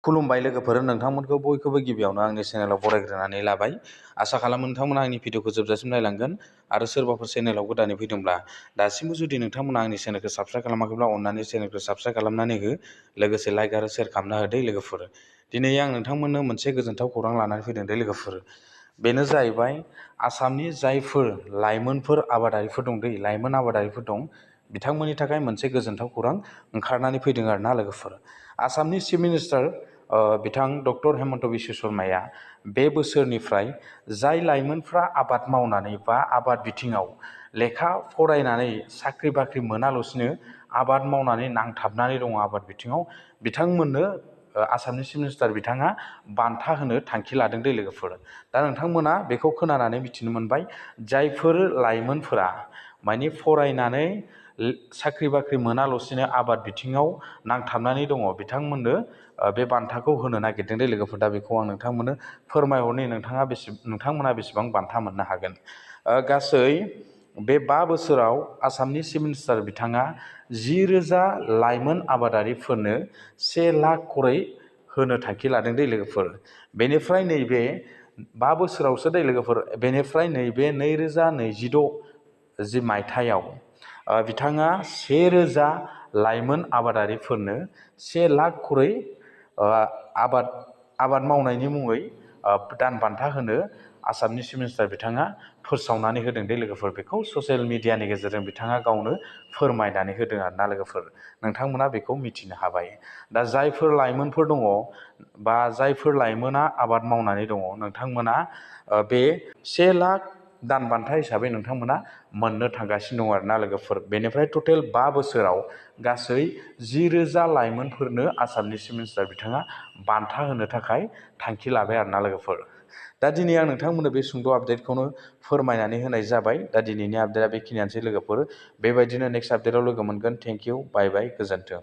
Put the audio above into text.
खुलुमबाय लोगोफोर, नोंथांमोनखौ बयखौबो गिबियावनो आंनि चेनेलाव बरायग्रोनानै लाबाय। आसा खालामो नोंथांमोना आंनि भिडिअखौ जोबजासिम नायलांगोन आरो सोरबाफोर चेनेलाव गोदानै फैदोंब्ला दासिमबो जुदि नोंथांमोना आंनि चेनेलखौ साबस्क्राइब खालामाखैब्ला अननानै चेनेलखौ साबस्क्राइब खालामनानै हो, लोगोसे लाइक आरो शेयार खालामना होदो लोगोफोर। दिनै आं नोंथांमोननो मोनसे गोजोनथाव खौरां लानानै फैदों दे लोगोफोर। बेनो जाहैबाय आसामनि जायफोर लाइमोनफोर आबादारिफोर दं लाइमोन आबादारिफोर दं, बिथांमोननि थाखाय मोनसे गोजोनथाव खौरां ओंखारनानै फैदों आरोना लोगोफोर। आसामनि चिफ मिनिस्टार बिथां डक्टर हेमन्त बिश्व शर्माया बे बोसोरनिफ्राय जाय लाइमोनफ्रा आबाद मावनानै बा आबाद बिथिङाव लेखा फरायनानै साख्रि बाख्रि मोनाल'सिनो आबाद मावनानै नांथाबनानै दङ आबाद बिथिङाव, बिथांमोननो आसामनि चिफ मिनिस्टार बिथाङा बान्था होनो थांखि लादों दे लोगोफोर। दा नोंथांमोना बेखौ खोनानानै मिथिनो मोनबाय, जायफोर लाइमोनफोरा माने फरायनानै साख्रि बाख्रि मोनाल'सिनो आबाद बिथिङाव नांथाबनानै दङ, बिथांमोननो बे बान्थाखौ होनो नागिरदों दे लोगोफोर। दा बेखौ आं नोंथांमोननो फोरमायहरनि नोंथांमोना बेसेबां बान्था मोननो हागोन। गासै बे 5 बोसोराव आसामनि चिफ मिनिस्टार बिथाङा 10,000 लाइमोन आबादारिफोरनो 1 लाख करै होनो थांखि लादों दे लोगोफोर। बेनिफ्राय नैबे 5 बोसोरावसो दे लोगोफोर, बेनिफ्राय नैबे 2026 जि मायथाइयाव बिथाङा 1,000 लाइमोन आबादारिफोरनो 1 लाख करै आबाद मावनायनि मुङै दान बान्था होनो आसामनि चिफ मिनिस्टार बिथाङा फोसावनानै होदों दे लोगोफोर। बेखौ ससियेल मिडियानि गेजेरजों बिथाङा गावनो फोरमायनानै होदों आरोना लोगोफोर। नोंथांमोना बेखौ मिथिनो हाबाय। दा जायफोर लाइमोनफोर दङ बा जायफोर लाइमोना आबाद मावनानै दङ, नोंथांमोना बे 1 लाख दान बान्था हिसाबै नोंथांमोना मोननो थांगासिनो दं आरोना लोगोफोर। बेनिफ्राय टटेल 5 बोसोराव गासै 10,000 लाइमोनफोरनो आसामनि चिफ मिनिस्टार बिथाङा बान्था होनो थाखाय थांखि लाबाय आरोना लोगोफोर। दा दिनै आं नोंथांमोननो बे सुंद' आपडेटखौनो फोरमायनानै होनाय जाबाय। दा दिनैनि आपडेटआ बेखिनियानोसै लोगोफोर। बेबायदिनो नेक्स्ट आपडेटआव लोगो मोनगोन। थेंक इउ, बाय बाय, गोजोन्थों।